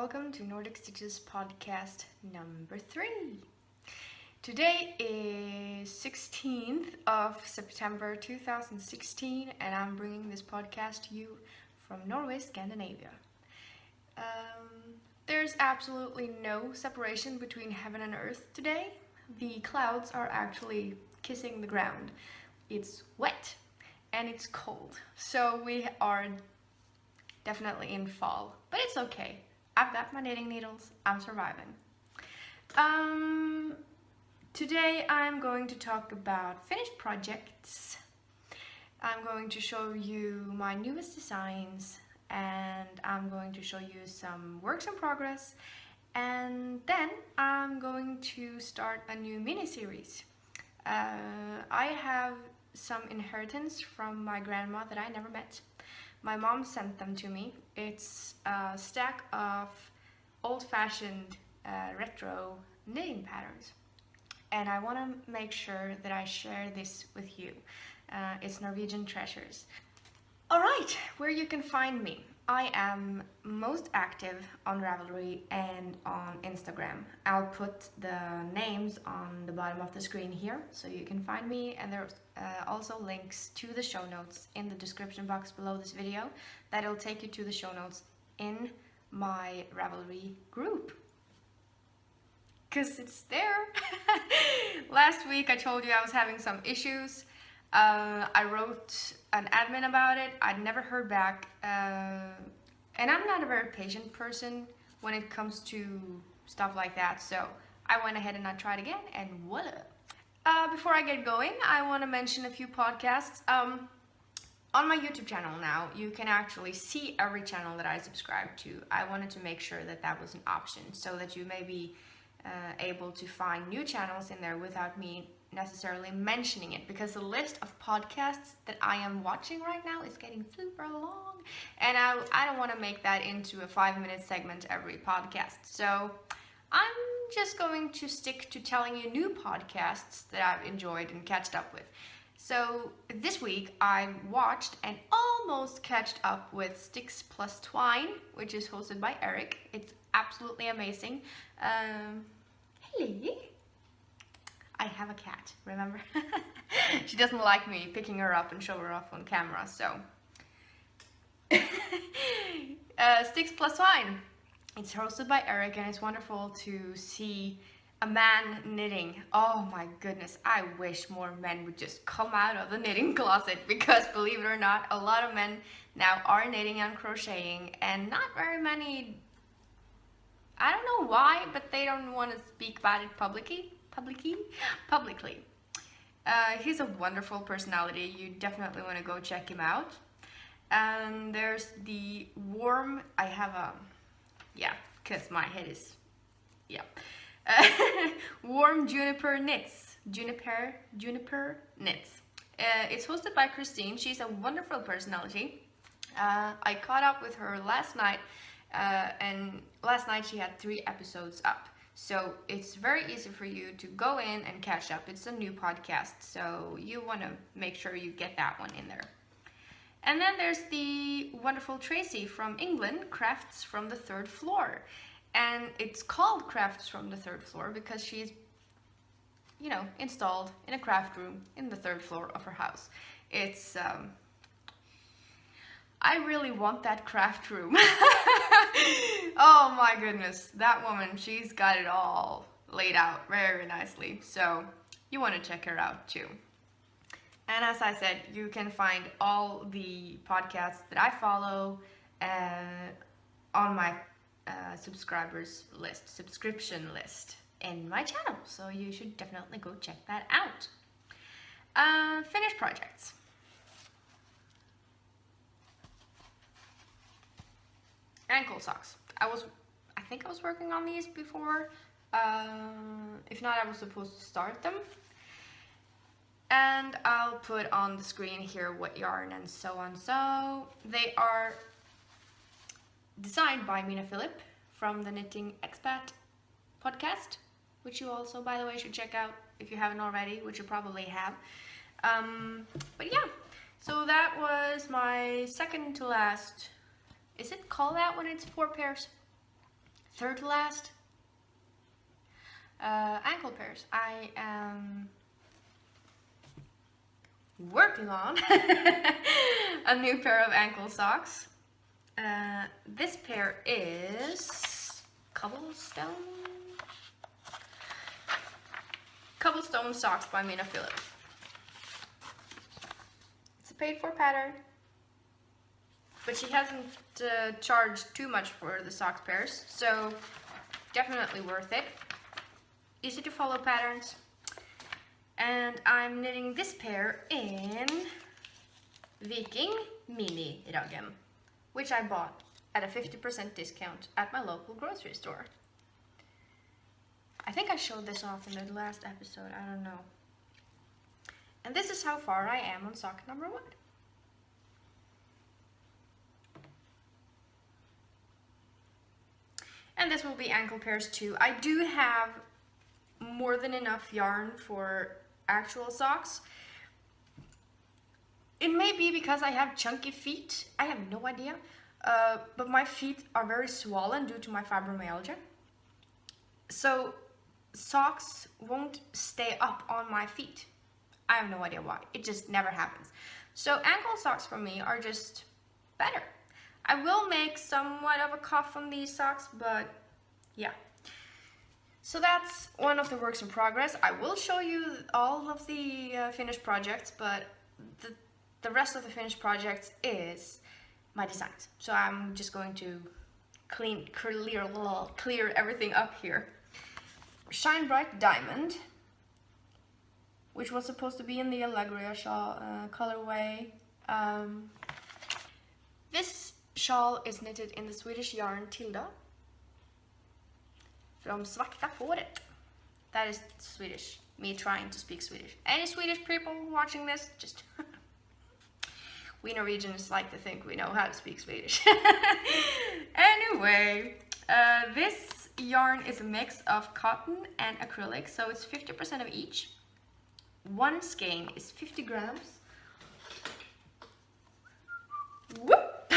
welcome to Nordic Stitches podcast number 3. Today is 16th of September 2016 and I'm bringing this podcast to you from Norway, Scandinavia. There's absolutely no separation between heaven and earth today. The clouds are actually kissing the ground. It's wet and it's cold, so we are definitely in fall, but it's okay. I've got my knitting needles, I'm surviving. Today I'm going to talk about finished projects. I'm going to show you my newest designs and I'm going to show you some works in progress, and then I'm going to start a new mini-series. I have some inheritance from my grandma that I never met. My mom sent them to me. It's a stack of old-fashioned retro knitting patterns, and I want to make sure that I share this with you. It's Norwegian treasures. Alright, where you can find me. I am most active on Ravelry and on Instagram. I'll put the names on the bottom of the screen here so you can find me, and there's also links to the show notes in the description box below this video that'll take you to the show notes in my Ravelry group, because it's there. Last week I told you I was having some issues. I wrote an admin about it. I'd never heard back, and I'm not a very patient person when it comes to stuff like that, so I went ahead and I tried again, and voila. Before I get going, I want to mention a few podcasts. On my YouTube channel now, you can actually see every channel that I subscribe to. I wanted to make sure that that was an option so that you may be able to find new channels in there without me necessarily mentioning it, because the list of podcasts that I am watching right now is getting super long, and I don't want to make that into a 5-minute segment every podcast. So I'm just going to stick to telling you new podcasts that I've enjoyed and catched up with. So this week I watched and almost catched up with Sticks Plus Twine, which is hosted by Eric. It's absolutely amazing. Hello. I have a cat, remember? She doesn't like me picking her up and show her off on camera, so. Sticks Plus Twine. It's hosted by Eric and it's wonderful to see a man knitting. Oh my goodness, I wish more men would just come out of the knitting closet, because believe it or not, a lot of men now are knitting and crocheting, and not very many, I don't know why, but they don't want to speak about it publicly. He's a wonderful personality. You definitely want to go check him out. And there's the warm, I have a, yeah, because my head is, yeah. Warm Juniper Knits. Juniper Knits. It's hosted by Christine. She's a wonderful personality. I caught up with her last night, and last night she had 3 episodes up. So it's very easy for you to go in and catch up. It's a new podcast, so you want to make sure you get that one in there. And then there's the wonderful Tracy from England, Crafts from the Third Floor. And it's called Crafts from the Third Floor because she's, you know, installed in a craft room in the 3rd floor of her house. It's, I really want that craft room. Oh my goodness, that woman, she's got it all laid out very nicely. So you want to check her out too. And as I said, you can find all the podcasts that I follow on my subscription list in my channel. So you should definitely go check that out. Finished projects. Ankle socks. I think I was working on these before. If not, I was supposed to start them. And I'll put on the screen here what yarn and so on. So they are designed by Mina Philip from the Knitting Expat podcast, which you also, by the way, should check out if you haven't already, which you probably have. But yeah, so that was my second to last. Is it called that when it's 4 pairs? third to last, ankle pairs. I am working on a new pair of ankle socks. This pair is Cobblestone Socks by Mina Phillip. It's a paid for pattern, but she hasn't charged too much for the socks pairs, so definitely worth it. Easy to follow patterns. And I'm knitting this pair in Viking Mini Raggen, which I bought at a 50% discount at my local grocery store. I think I showed this off in the last episode, I don't know. And this is how far I am on sock number 1. And this will be ankle pairs too. I do have more than enough yarn for actual socks. It may be because I have chunky feet, I have no idea. But my feet are very swollen due to my fibromyalgia. So socks won't stay up on my feet. I have no idea why. It just never happens. So ankle socks for me are just better. I will make somewhat of a cuff on these socks, but yeah. So that's one of the works in progress. I will show you all of the finished projects, but the rest of the finished projects is my designs. So I'm just going to clear everything up here. Shine Bright Diamond, which was supposed to be in the Allegria shawl colorway. This shawl is knitted in the Swedish yarn Tilda from Svarta Fåret. That is Swedish, me trying to speak Swedish. Any Swedish people watching this, just we Norwegians like to think we know how to speak Swedish. Anyway, this yarn is a mix of cotton and acrylic, so it's 50% of each. One skein is 50 grams. Whoop!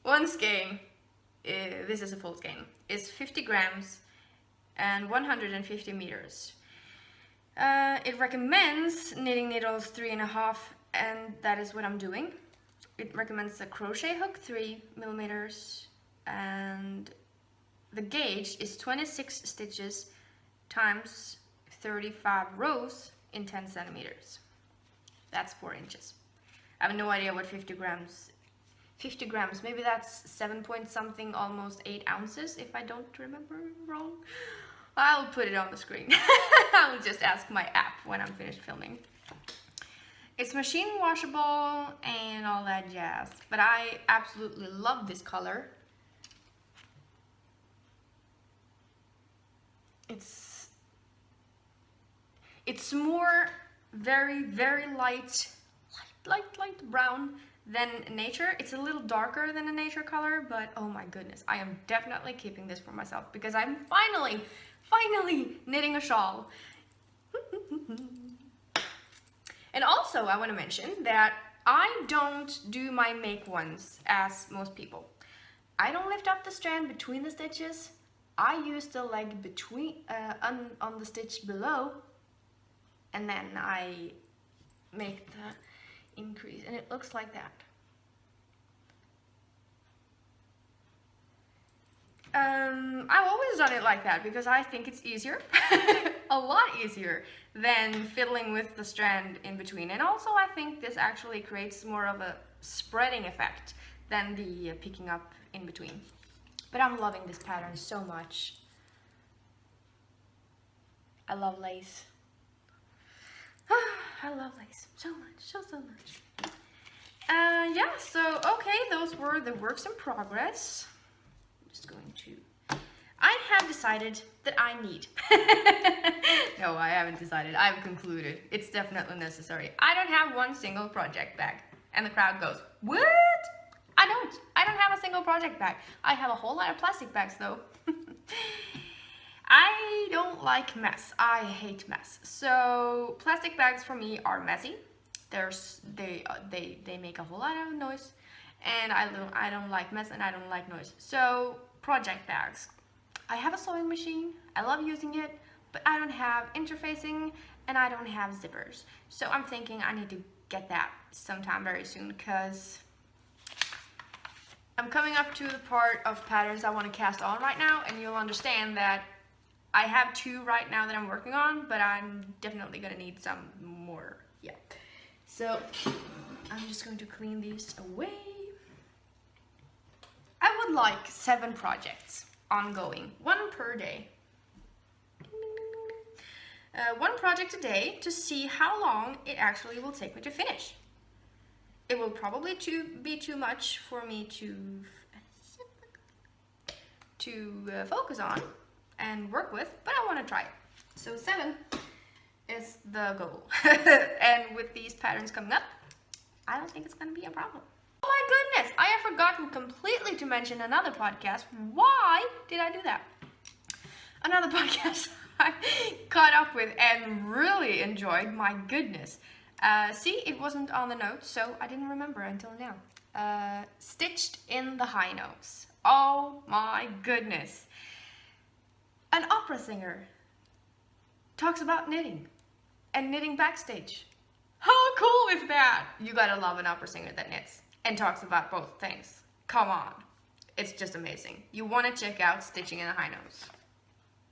One skein, this is a full skein, is 50 grams and 150 meters. It recommends knitting needles 3.5, and that is what I'm doing. It recommends a crochet hook 3 millimeters, and the gauge is 26 stitches times 35 rows in 10 centimeters. That's 4 inches. I have no idea what 50 grams, maybe that's 7 point something, almost 8 ounces, if I don't remember wrong. I'll put it on the screen. I'll just ask my app when I'm finished filming. It's machine washable and all that jazz, but I absolutely love this color. It's more very light brown than nature. It's a little darker than a nature color, but oh my goodness, I am definitely keeping this for myself because I'm finally knitting a shawl. And also I want to mention that I don't do my make ones as most people. I don't lift up the strand between the stitches. I use the leg between on the stitch below, and then I make the increase, and it looks like that. I've always done it like that because I think it's easier, a lot easier than fiddling with the strand in between. And also I think this actually creates more of a spreading effect than the picking up in between. But I'm loving this pattern so much. I love lace. I love lace so much, so much. Yeah, so okay, those were the works in progress. I'm just going to... I have decided that I need... No, I haven't decided. I've concluded. It's definitely necessary. I don't have one single project bag. And the crowd goes, what? I don't have a single project bag. I have a whole lot of plastic bags though. I don't like mess. I hate mess. So plastic bags for me are messy. They make a whole lot of noise, and I don't like mess and I don't like noise. So project bags. I have a sewing machine. I love using it, but I don't have interfacing and I don't have zippers. So I'm thinking I need to get that sometime very soon, because I'm coming up to the part of patterns I want to cast on right now, and you'll understand that I have 2 right now that I'm working on, but I'm definitely gonna need some more. Yeah. So I'm just going to clean these away. I would like 7 projects ongoing, 1 per day. 1 project a day to see how long it actually will take me to finish. It will probably be too much for me to focus on and work with, but I want to try it. So 7 is the goal. And with these patterns coming up, I don't think it's going to be a problem. Oh my goodness, I have forgotten completely to mention another podcast. Why did I do that? Another podcast I caught up with and really enjoyed. My goodness. See, it wasn't on the notes, so I didn't remember until now. Stitched in the High Notes. Oh my goodness. An opera singer talks about knitting and knitting backstage. How cool is that? You gotta love an opera singer that knits and talks about both things. Come on. It's just amazing. You want to check out Stitching in the High Notes.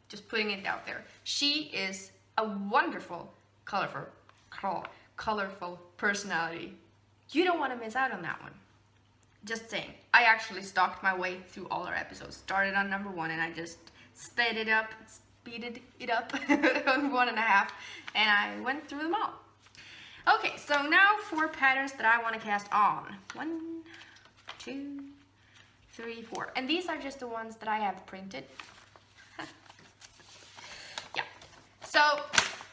Just putting it out there. She is a wonderful, colorful personality. You don't want to miss out on that one. Just saying. I actually stalked my way through all our episodes. Started on number 1 and I just speeded it up on 1.5, and I went through them all. Okay, so now 4 patterns that I want to cast on. 1, 2, 3, 4. And these are just the ones that I have printed. Yeah. So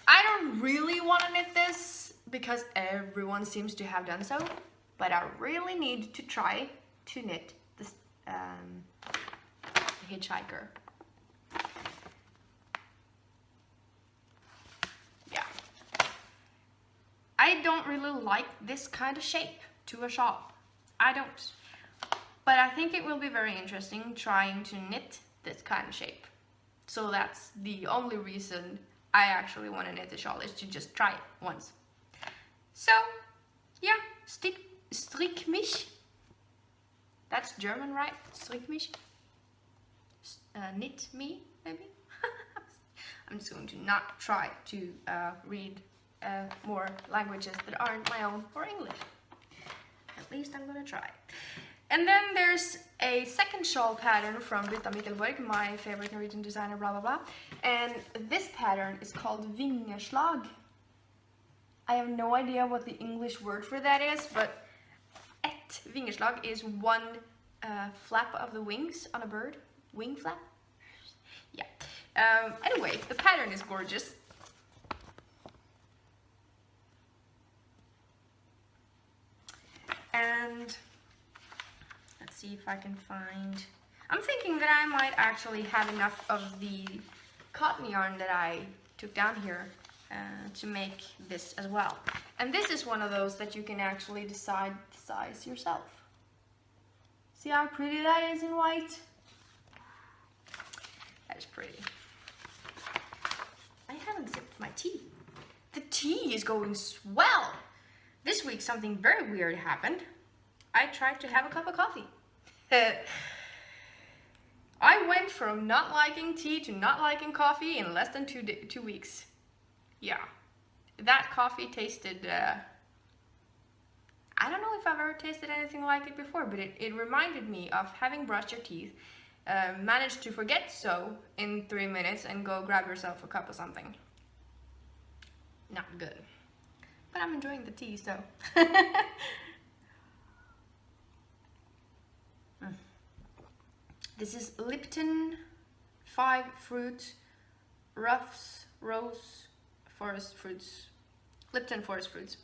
I don't really want to knit this because everyone seems to have done so, but I really need to try to knit this hitchhiker. Yeah. I don't really like this kind of shape to a shawl. I don't. But I think it will be very interesting trying to knit this kind of shape. So that's the only reason I actually want to knit the shawl, is to just try it once. So, yeah, strick mich. That's German, right? Strick mich. Knit me, maybe? I'm just going to not try to read more languages that aren't my own or English. At least I'm going to try. And then there's a second shawl pattern from Britta Mikkelborg, my favorite Norwegian designer, blah blah blah. And this pattern is called vingeslag. I have no idea what the English word for that is, but ett vingeslag is 1 flap of the wings on a bird. Wing flap? Yeah. Anyway, the pattern is gorgeous. And let's see if I can find... I'm thinking that I might actually have enough of the cotton yarn that I took down here to make this as well. And this is one of those that you can actually decide the size yourself. See how pretty that is in white? That is pretty. I haven't sipped my tea. The tea is going swell. This week something very weird happened. I tried to have a cup of coffee. I went from not liking tea to not liking coffee in less than 2 weeks. Yeah, that coffee tasted, I don't know if I've ever tasted anything like it before, but it reminded me of having brushed your teeth, managed to forget so in 3 minutes and go grab yourself a cup of something. Not good. But I'm enjoying the tea, so. This is Lipton 5 Fruit Ruffs Rose Forest Fruits. Lipton Forest Fruits.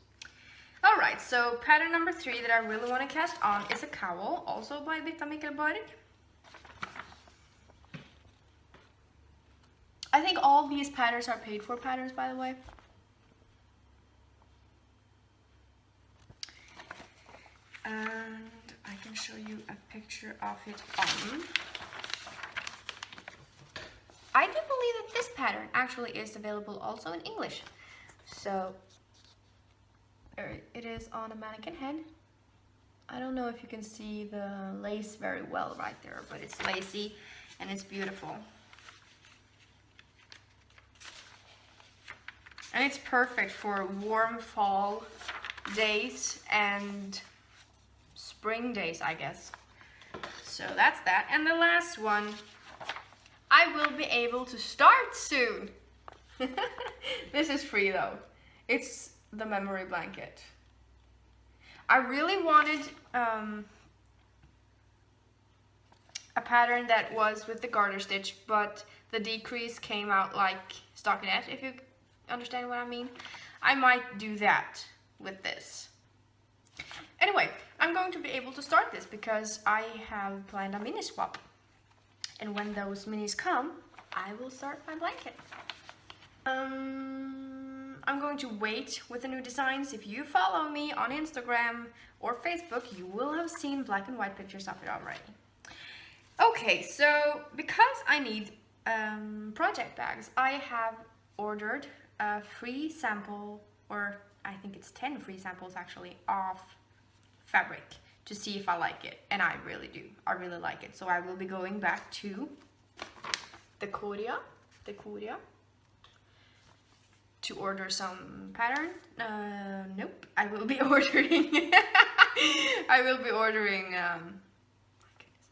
Alright, so pattern number 3 that I really want to cast on is a cowl, also by Britta Mikkelborg. I think all these patterns are paid for patterns, by the way. And I can show you a picture of it on. I do believe that this pattern actually is available also in English. So it is on a mannequin head. I don't know if you can see the lace very well right there, but it's lacy and it's beautiful. And it's perfect for warm fall days and spring days, I guess. So that's that. And the last one, I will be able to start soon. This is free though. It's the memory blanket. I really wanted a pattern that was with the garter stitch, but the decrease came out like stockinette, if you understand what I mean. I might do that with this. Anyway, I'm going to be able to start this because I have planned a mini swap. And when those minis come, I will start my blanket. I'm going to wait with the new designs. If you follow me on Instagram or Facebook, you will have seen black and white pictures of it already. Okay, so because I need project bags, I have ordered a free sample, or I think it's 10 free samples actually, of fabric to see if I like it. And I really do. I really like it. So I will be going back to the Korea to order some pattern. Nope, I will be ordering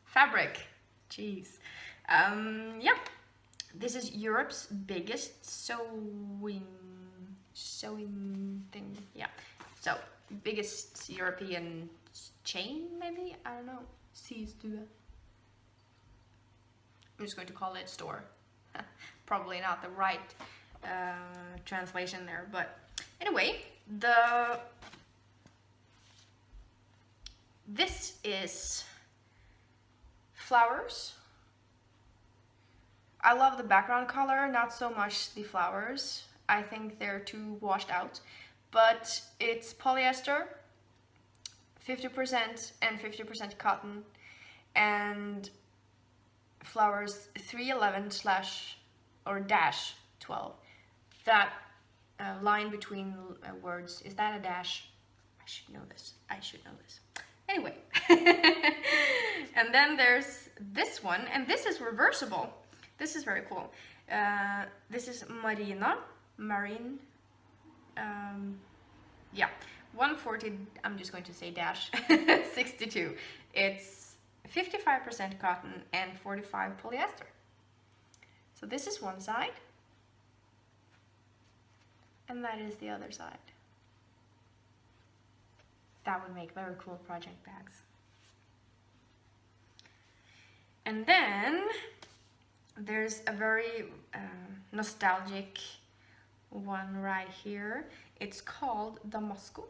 fabric. Jeez. Yeah, this is Europe's biggest sewing thing. Yeah, so biggest European chain, maybe, I don't know. I'm just going to call it store. Probably not the right translation there, but anyway, this is flowers. I love the background color, not so much the flowers. I think they're too washed out, but it's polyester, 50% and 50% cotton, and flowers 311/12. That line between words, is that a dash? I should know this. Anyway, and then there's this one, and this is reversible. This is very cool. This is marine. Yeah, 140. I'm just going to say dash 62. It's 55% cotton and 45 polyester. So this is one side, and that is the other side. That would make very cool project bags. And then there's a very nostalgic one right here. It's called Damasco.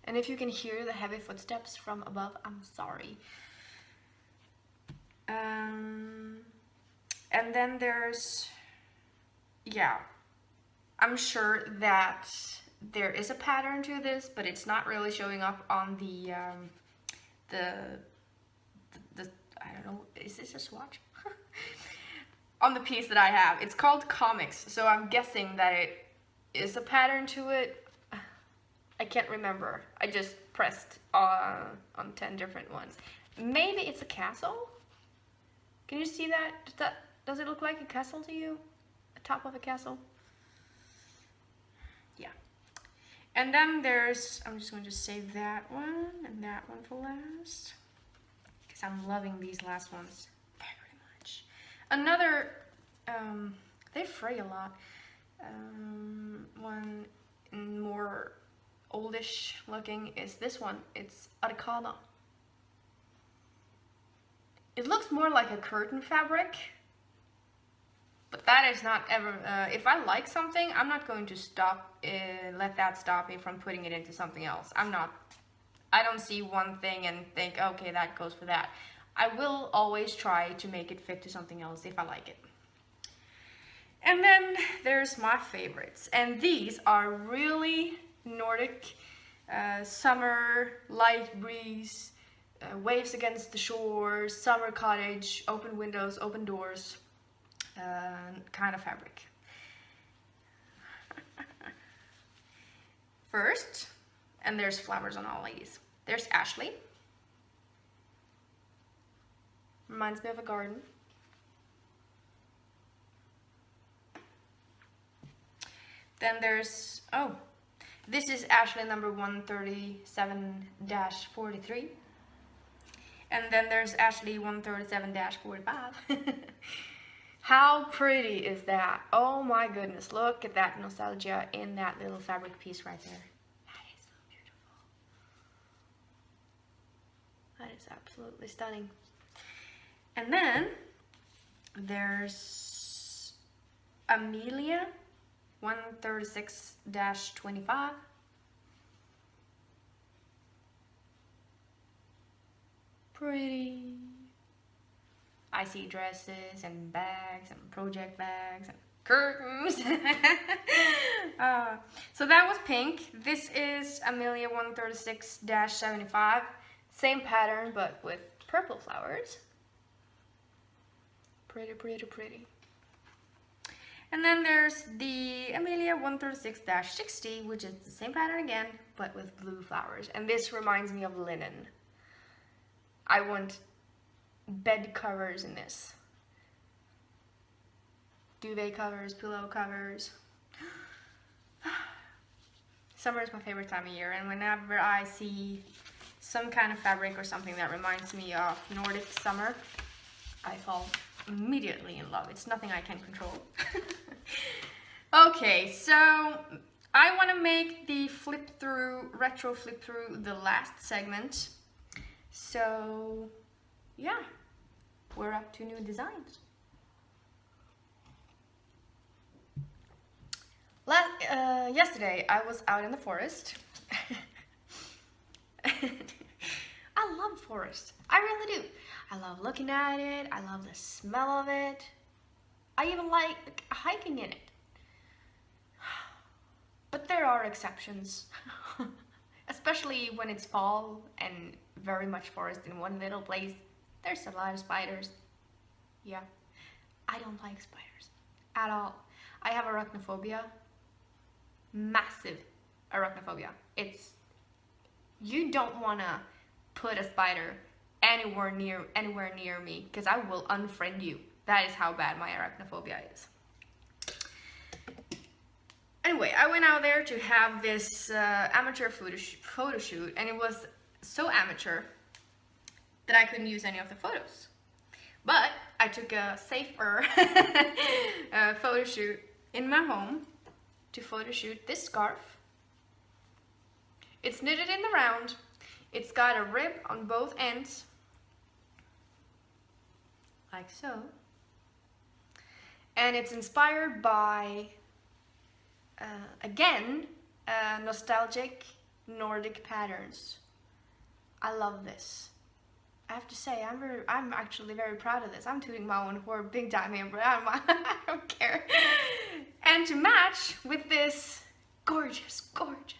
And if you can hear the heavy footsteps from above, I'm sorry. And then there's, yeah, I'm sure that there is a pattern to this, but it's not really showing up on the I don't know, is this a swatch? On the piece that I have. It's called Comics, so I'm guessing that it is a pattern to it. I can't remember. I just pressed on 10 different ones. Maybe it's a castle? Can you see that? Does it look like a castle to you? The top of a castle? Yeah. And then there's, I'm just going to save that one and that one for last, because I'm loving these last ones very much. Another, they fray a lot. One more oldish looking is this one. It's Arcana. It looks more like a curtain fabric, but that is not ever, if I like something, I'm not going to let that stop me from putting it into something else. I don't see one thing and think, okay, that goes for that. I will always try to make it fit to something else if I like it. And then there's my favorites, and these are really Nordic. Summer, light breeze, waves against the shore, summer cottage, open windows, open doors, kind of fabric. First, and there's flowers on all these. There's Ashley. Reminds me of a garden. Then there's, oh, this is Ashley number 137-43. And then there's Ashley 137-45. How pretty is that? Oh my goodness, look at that nostalgia in that little fabric piece right there. That is so beautiful. That is absolutely stunning. And then there's Amelia 136-25. Pretty. I see dresses and bags and project bags and curtains. So that was pink. This is Amelia 136-75. Same pattern but with purple flowers. Pretty, pretty, pretty. And then there's the Amelia 136-60, which is the same pattern again, but with blue flowers. And this reminds me of linen. I want bed covers in this. Duvet covers, pillow covers. Summer is my favorite time of year, and whenever I see some kind of fabric or something that reminds me of Nordic summer, I fall immediately in love. It's nothing I can control. Okay, so I want to make the retro flip through the last segment. So yeah, we're up to new designs. Yesterday I was out in the forest. I love forest. I really do. I love looking at it. I love the smell of it. I even like hiking in it. But there are exceptions. Especially when it's fall and very much forest in one little place. There's a lot of spiders. Yeah, I don't like spiders at all. I have arachnophobia. Massive arachnophobia. You don't want to put a spider anywhere near me, because I will unfriend you. That is how bad my arachnophobia is. Anyway, I went out there to have this amateur photo shoot, and it was so amateur that I couldn't use any of the photos. But I took a safer photo shoot in my home to photo shoot this scarf. It's knitted in the round. It's got a rib on both ends, like so. And it's inspired by, again, nostalgic Nordic patterns. I love this. I have to say, I'm actually very proud of this. I'm tooting my own horn big time here, but I don't care. And to match with this gorgeous, gorgeous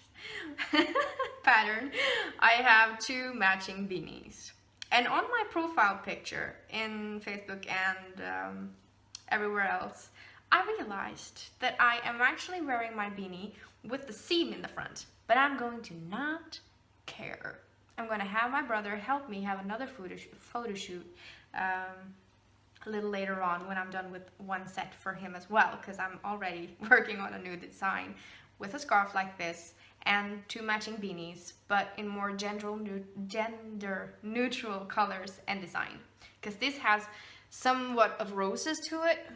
pattern, I have two matching beanies. And on my profile picture in Facebook and everywhere else, I realized that I am actually wearing my beanie with the seam in the front, but I'm going to not care. I'm going to have my brother help me have another photo shoot a little later on when I'm done with one set for him as well, because I'm already working on a new design with a scarf like this and two matching beanies, but in more gender neutral colors and design, because this has somewhat of roses to it.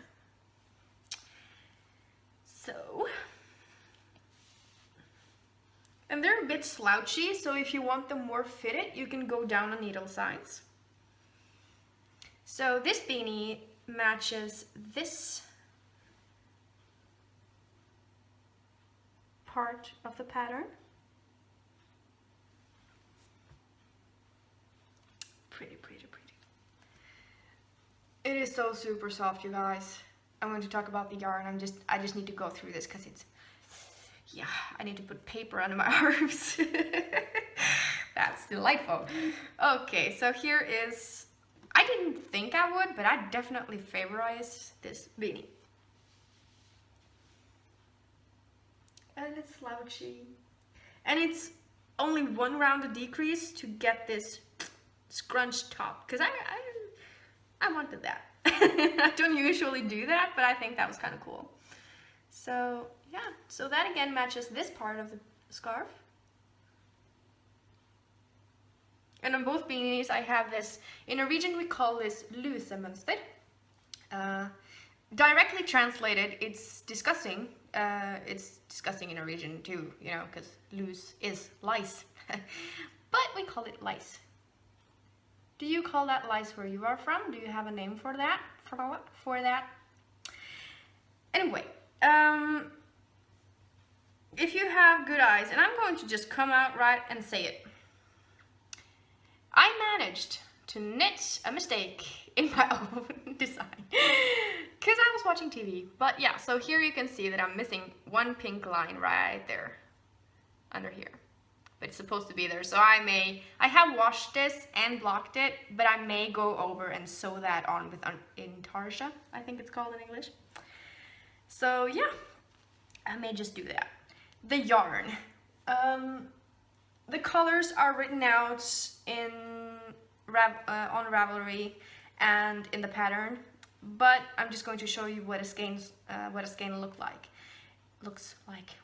So, and they're a bit slouchy, so if you want them more fitted, you can go down a needle size. So this beanie matches this part of the pattern. Pretty, pretty, pretty. It is so super soft, you guys. I'm going to talk about the yarn. I just need to go through this because it's, yeah, I need to put paper under my arms. That's delightful. Okay, so here is, I didn't think I would, but I definitely favorize this beanie. And it's slouchy. And it's only one round of decrease to get this scrunched top, because I wanted that. I don't usually do that, but I think that was kind of cool. So yeah, so that again matches this part of the scarf. And on both beanies I have this, in Norwegian we call this lusemønster. Directly translated, it's disgusting. It's disgusting in Norwegian too, you know, because lus is lice. But we call it lice. Do you call that lice where you are from? Do you have a name for that? For that? Anyway, if you have good eyes, and I'm going to just come out right and say it. I managed to knit a mistake in my own design because I was watching TV. But yeah, so here you can see that I'm missing one pink line right there under here. But it's supposed to be there, so I have washed this and blocked it, but I may go over and sew that on with intarsia, I think it's called in English. So yeah, I may just do that. The yarn. The colors are written out in on Ravelry and in the pattern, but I'm just going to show you what a skein looks like. Oh my goodness.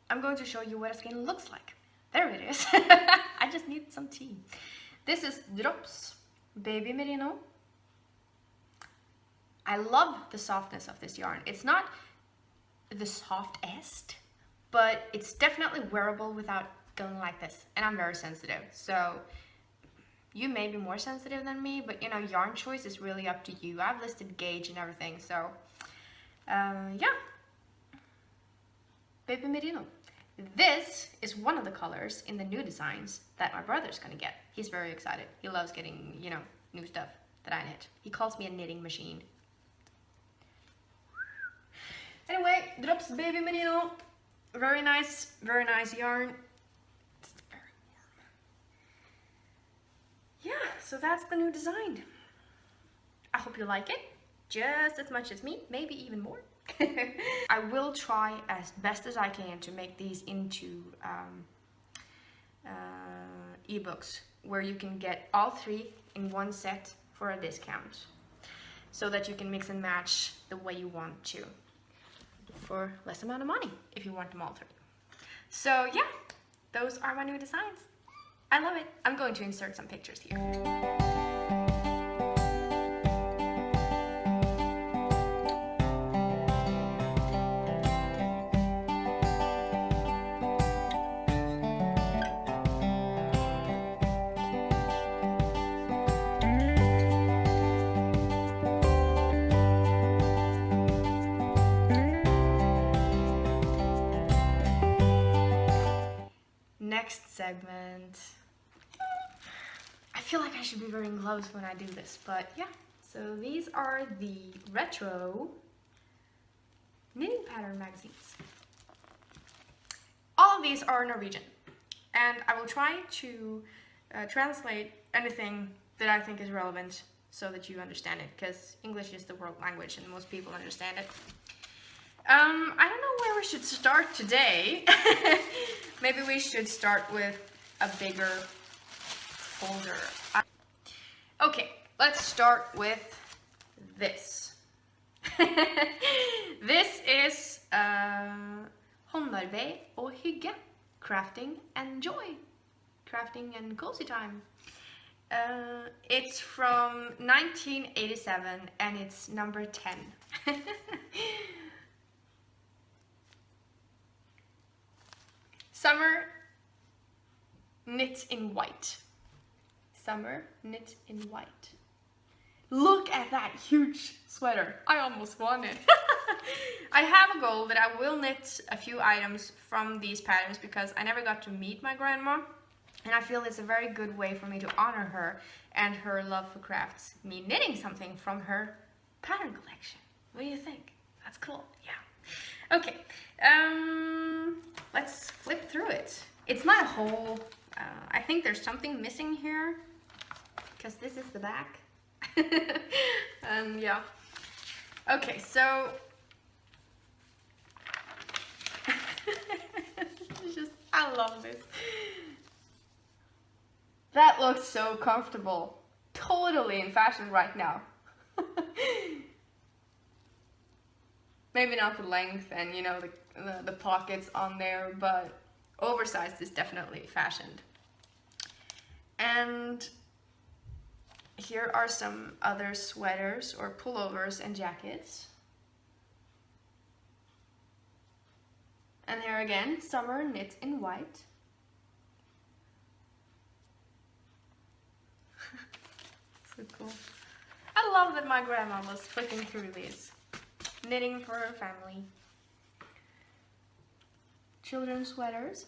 I'm going to show you what a skein looks like. There it is. I just need some tea. This is Drops Baby Merino. I love the softness of this yarn. It's not the softest, but it's definitely wearable without going like this. And I'm very sensitive, so you may be more sensitive than me, but you know, yarn choice is really up to you. I've listed gauge and everything, so yeah. Baby Merino. This is one of the colors in the new designs that my brother's gonna get. He's very excited. He loves getting, you know, new stuff that I knit. He calls me a knitting machine. Anyway, Drops Baby Merino. Very nice yarn. It's very warm. Yeah, so that's the new design. I hope you like it just as much as me, maybe even more. I will try as best as I can to make these into ebooks where you can get all three in one set for a discount, so that you can mix and match the way you want to for less amount of money if you want them all three. So yeah, those are my new designs. I love it. I'm going to insert some pictures here. Next segment. I feel like I should be wearing gloves when I do this, but yeah. So these are the retro knitting pattern magazines. All of these are Norwegian, and I will try to translate anything that I think is relevant so that you understand it, because English is the world language and most people understand it. I don't know where we should start today. Maybe we should start with a bigger folder. Okay, let's start with this. This is håndarbeid og hygge. Crafting and joy. Crafting and cozy time. It's from 1987 and it's number 10. Summer knit in white. Summer knit in white. Look at that huge sweater. I almost won it. I have a goal that I will knit a few items from these patterns because I never got to meet my grandma. And I feel it's a very good way for me to honor her and her love for crafts, me knitting something from her pattern collection. What do you think? That's cool, yeah. Okay, let's flip through it. It's not a whole, I think there's something missing here, because this is the back. Yeah. Okay, so I love this. That looks so comfortable. Totally in fashion right now. Maybe not the length and you know the pockets on there, but oversized is definitely fashioned. And here are some other sweaters or pullovers and jackets. And here again, summer knit in white. So cool. I love that my grandma was flicking through these. Knitting for her family. Children's sweaters.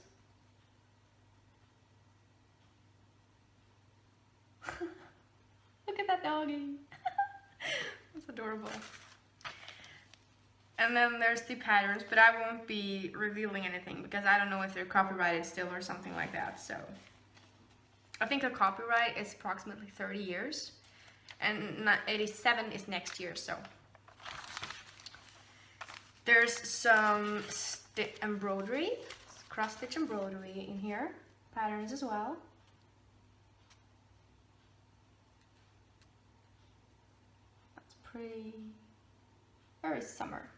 Look at that doggy. That's adorable. And then there's the patterns, but I won't be revealing anything because I don't know if they're copyrighted still or something like that. So I think a copyright is approximately 30 years and 87 is next year. So there's some embroidery, cross-stitch embroidery in here, patterns as well. That's pretty, very summer.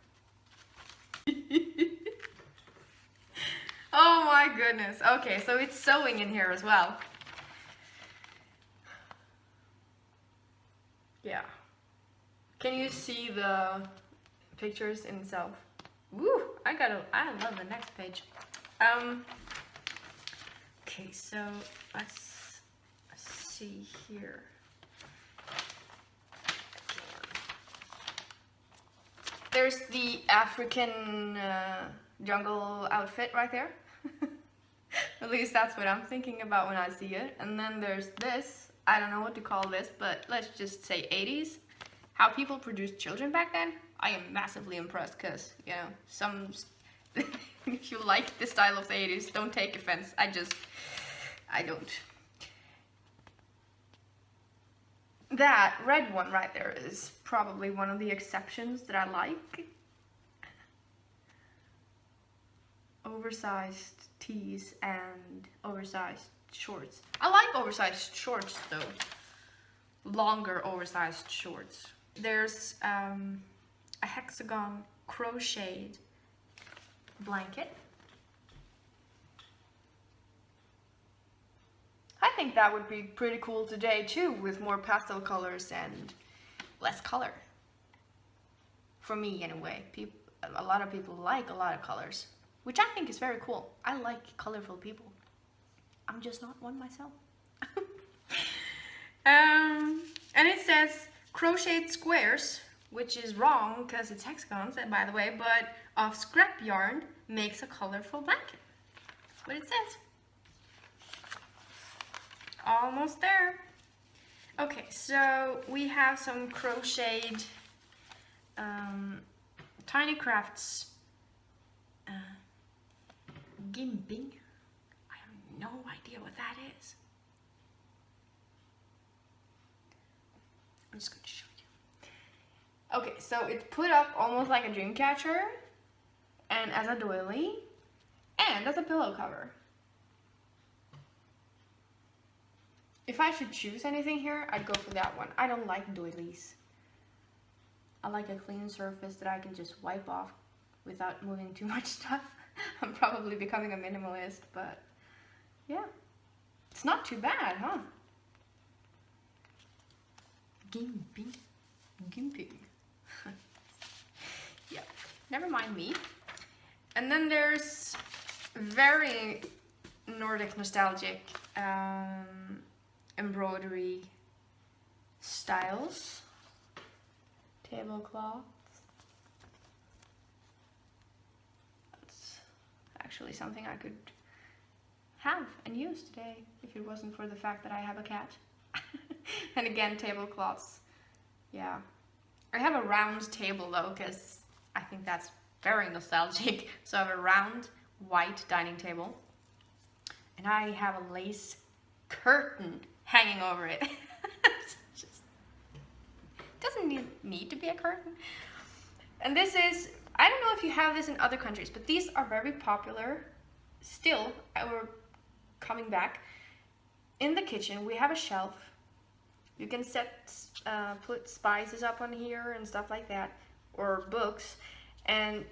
Oh my goodness. Okay, so it's sewing in here as well. Yeah. Can you see the pictures in itself? Woo! I love the next page. Okay, so let's see here. There's the African jungle outfit right there. At least that's what I'm thinking about when I see it. And then there's this. I don't know what to call this, but let's just say 80s. How people produced children back then. I am massively impressed because, you know, if you like the style of the 80s, don't take offense. I don't. That red one right there is probably one of the exceptions that I like. Oversized tees and oversized shorts. I like oversized shorts though. Longer oversized shorts. There's a hexagon crocheted blanket. I think that would be pretty cool today too, with more pastel colors and less color. For me anyway. A lot of people like a lot of colors, which I think is very cool. I like colorful people. I'm just not one myself. And it says crocheted squares, which is wrong because it's hexagons, by the way, but of scrap yarn makes a colorful blanket. That's what it says. Almost there. Okay, so we have some crocheted tiny crafts gimping. I have no idea what that is. I'm just going to show you. Okay, so it's put up almost like a dream catcher, and as a doily, and as a pillow cover. If I should choose anything here, I'd go for that one. I don't like doilies. I like a clean surface that I can just wipe off without moving too much stuff. I'm probably becoming a minimalist, but yeah. It's not too bad, huh? Gimping. Gimping. Yeah, never mind me. And then there's very Nordic nostalgic embroidery styles, tablecloths. That's actually something I could have and use today if it wasn't for the fact that I have a cat. And again, tablecloths. Yeah. I have a round table though, because I think that's very nostalgic. So I have a round white dining table. And I have a lace curtain hanging over it. Doesn't need to be a curtain. And this is, I don't know if you have this in other countries, but these are very popular still. We're coming back. In the kitchen, we have a shelf. You can put spices up on here and stuff like that, or books. And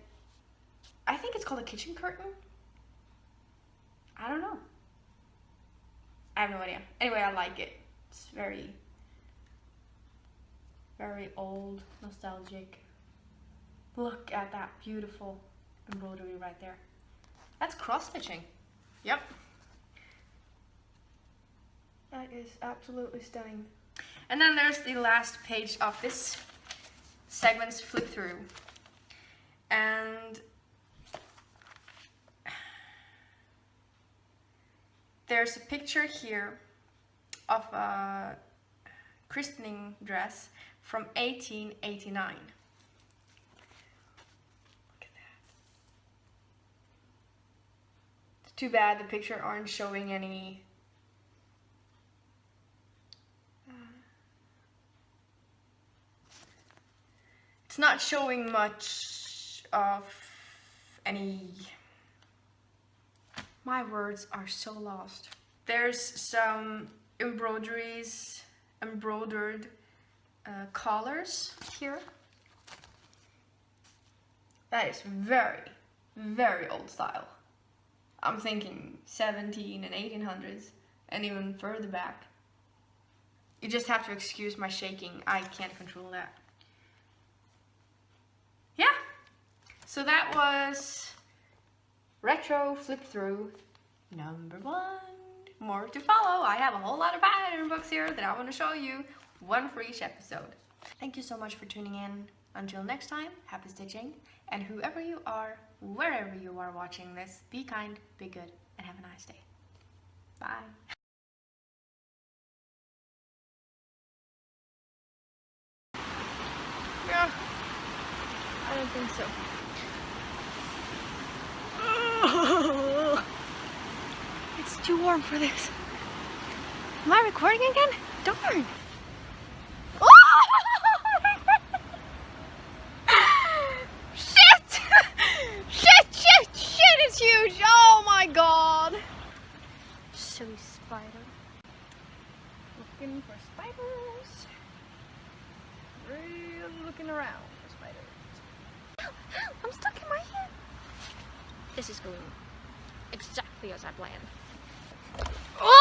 I think it's called a kitchen curtain. I don't know. I have no idea. Anyway, I like it. It's very, very old, nostalgic. Look at that beautiful embroidery right there. That's cross stitching. Yep. That is absolutely stunning. And then there's the last page of this segment's flip through. And there's a picture here of a christening dress from 1889. Look at that. It's too bad the picture aren't showing any it's not showing much of any. My words are so lost. There's some embroidered collars here. That is very, very old style. I'm thinking 17 and 1800s and even further back. You just have to excuse my shaking. I can't control that. Yeah, so that was retro flip through number 1. More to follow. I have a whole lot of pattern books here that I want to show you, one for each episode. Thank you so much for tuning in. Until next time, happy stitching, and whoever you are, wherever you are watching this, be kind, be good, and have a nice day. Bye. Yeah, I don't think so. It's too warm for this. Am I recording again? Darn! Shit! Shit! It's huge! Oh my god! Silly spider. Looking for spiders. Really looking around for spiders. I'm stuck in my hair. This is going exactly as I planned. Oh!